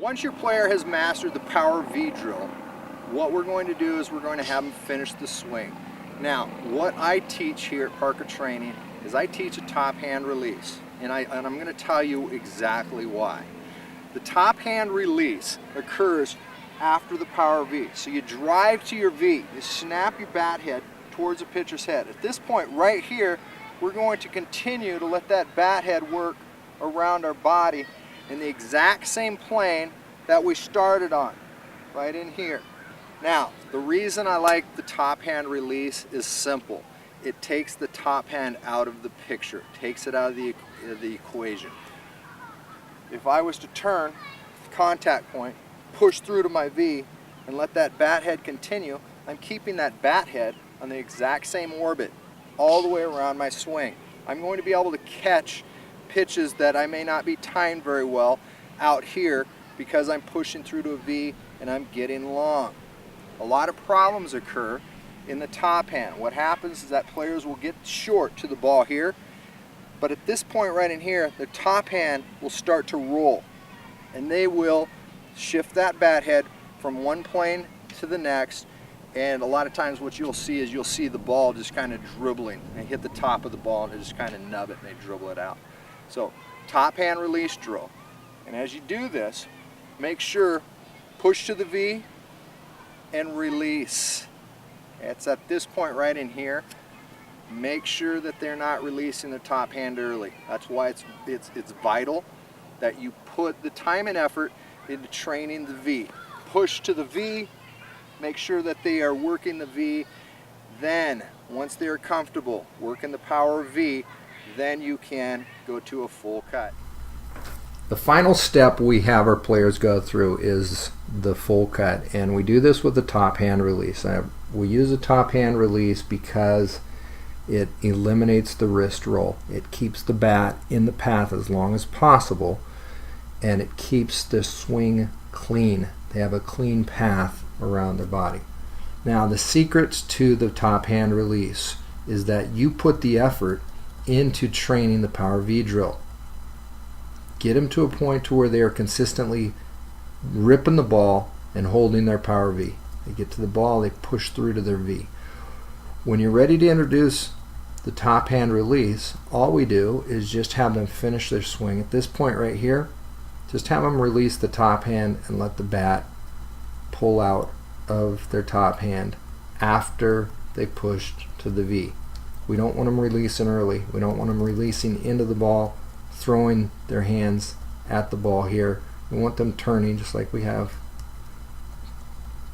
Once your player has mastered the power V drill, what we're going to do is we're going to have them finish the swing. Now, what I teach here at Parker Training is I teach a top hand release, and I'm going to tell you exactly why. The top hand release occurs after the power V. So you drive to your V, you snap your bat head towards the pitcher's head. At this point right here, we're going to continue to let that bat head work around our body in the exact same plane that we started on, right in here. Now, the reason I like the top hand release is simple. It takes the top hand out of the picture, takes it out of the equation. If I was to turn contact point, push through to my V, and let that bat head continue, I'm keeping that bat head on the exact same orbit all the way around my swing. I'm going to be able to catch pitches that I may not be timed very well out here because I'm pushing through to a V and I'm getting long. A lot of problems occur in the top hand. What happens is that players will get short to the ball here, but at this point right in here, the top hand will start to roll, and they will shift that bat head from one plane to the next, and a lot of times what you'll see is you'll see the ball just kind of dribbling and hit the top of the ball and they just kind of nub it and they dribble it out. So top hand release drill, and as you do this, make sure push to the V and release. It's at this point right in here. Make sure that they're not releasing the top hand early. That's why it's vital that you put the time and effort into training the V. Push to the V, make sure that they are working the V. Then, once they are comfortable working the power V, then you can go to a full cut. The final step we have our players go through is the full cut, and we do this with the top hand release. We use a top hand release because it eliminates the wrist roll. It keeps the bat in the path as long as possible, and it keeps the swing clean. They have a clean path around their body. Now, the secrets to the top hand release is that you put the effort into training the power V drill. Get them to a point to where they are consistently ripping the ball and holding their power V. They get to the ball, they push through to their V. When you're ready to introduce the top hand release, all we do is just have them finish their swing. At this point right here, just have them release the top hand and let the bat pull out of their top hand after they pushed to the V. We don't want them releasing early. We don't want them releasing into the ball, throwing their hands at the ball here. We want them turning just like we have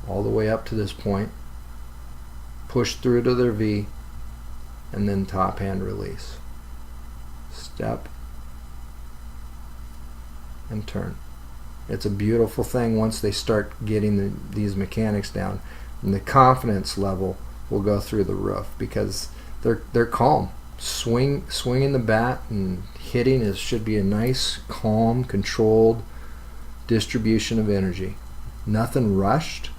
all the way up to this point, push through to their V, and then top hand release. Step and turn. It's a beautiful thing once they start getting these mechanics down, and the confidence level will go through the roof because they're calm. Swinging the bat and hitting should be a nice, calm, controlled distribution of energy. Nothing rushed,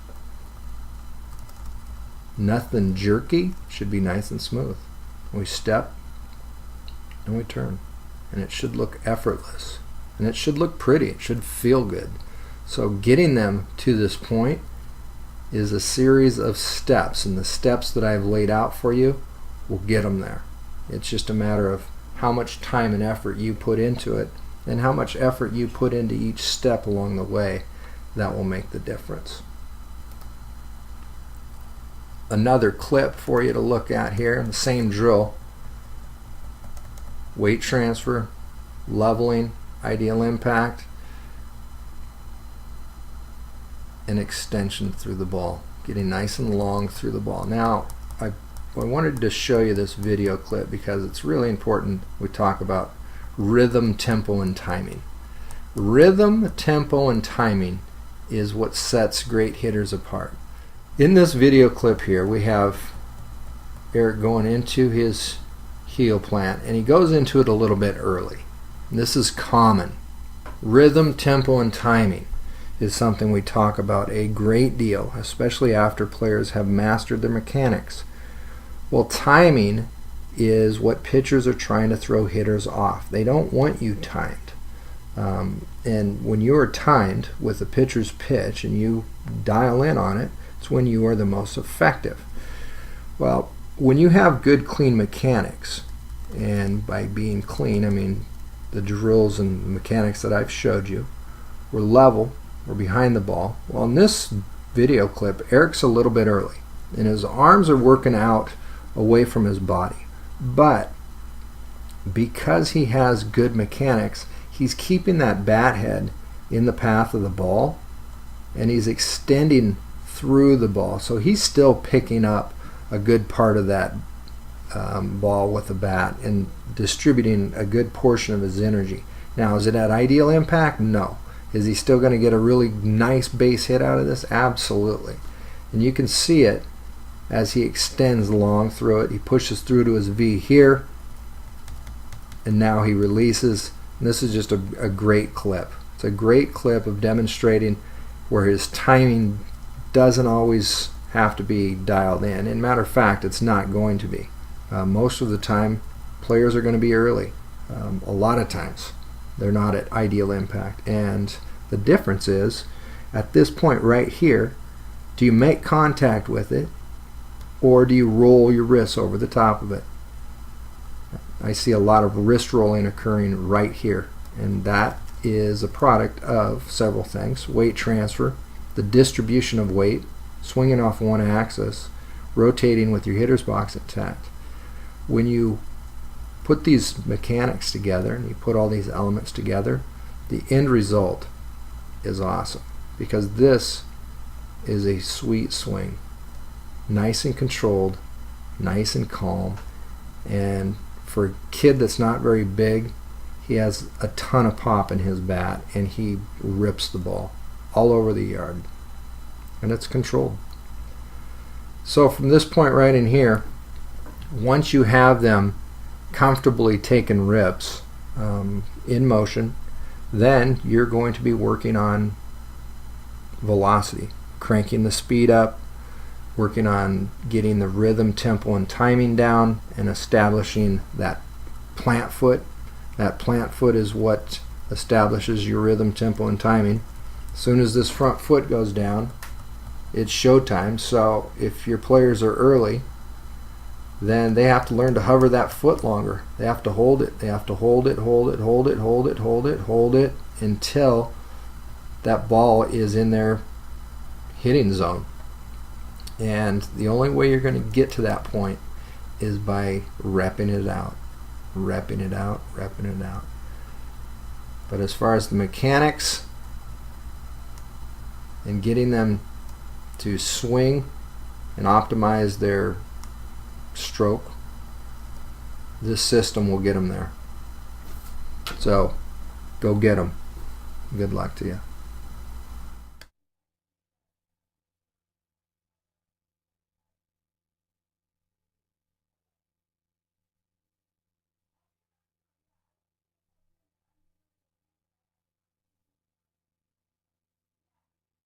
nothing jerky. Should be nice and smooth. We step and we turn, and it should look effortless, and it should look pretty. It should feel good. So getting them to this point is a series of steps, and the steps that I've laid out for you will get them there. It's just a matter of how much time and effort you put into it, and how much effort you put into each step along the way. That will make the difference. Another clip for you to look at here, the same drill. Weight transfer, leveling, ideal impact, and extension through the ball. Getting nice and long through the ball. Now, I wanted to show you this video clip because it's really important we talk about rhythm, tempo, and timing. Rhythm, tempo, and timing is what sets great hitters apart. In this video clip here, we have Eric going into his heel plant, and he goes into it a little bit early. This is common. Rhythm, tempo, and timing is something we talk about a great deal, especially after players have mastered their mechanics. Well, timing is what pitchers are trying to throw hitters off. They don't want you timed. And when you are timed with the pitcher's pitch and you dial in on it, it's when you are the most effective. Well, when you have good, clean mechanics, and by being clean, I mean the drills and the mechanics that I've showed you, we're level, we're behind the ball. Well, in this video clip, Eric's a little bit early, and his arms are working out away from his body. But because he has good mechanics, he's keeping that bat head in the path of the ball, and he's extending through the ball. So he's still picking up a good part of that ball with the bat and distributing a good portion of his energy. Now, is it at ideal impact? No. Is he still going to get a really nice base hit out of this? Absolutely. And you can see it as he extends long through it. He pushes through to his V here, and now he releases. And this is just a great clip. It's a great clip of demonstrating where his timing doesn't always have to be dialed in. And matter of fact, it's not going to be. Most of the time, players are going to be early. A lot of times, they're not at ideal impact. And the difference is, at this point right here, do you make contact with it, or do you roll your wrists over the top of it? I see a lot of wrist rolling occurring right here, and that is a product of several things: weight transfer, the distribution of weight, swinging off one axis, rotating with your hitter's box intact. When you put these mechanics together and you put all these elements together, the end result is awesome, because this is a sweet swing, nice and controlled, nice and calm. And for a kid that's not very big, he has a ton of pop in his bat, and he rips the ball all over the yard, and it's controlled. So from this point right in here, once you have them comfortably taking rips in motion, then you're going to be working on velocity, cranking the speed up, working on getting the rhythm, tempo, and timing down, and establishing that plant foot. That plant foot is what establishes your rhythm, tempo, and timing. As soon as this front foot goes down, it's showtime. So if your players are early, then they have to learn to hover that foot longer. They have to hold it. They have to hold it, hold it, hold it, hold it, hold it, hold it, until that ball is in their hitting zone. And the only way you're going to get to that point is by repping it out, repping it out, repping it out. But as far as the mechanics and getting them to swing and optimize their stroke, this system will get them there. So go get them. Good luck to you.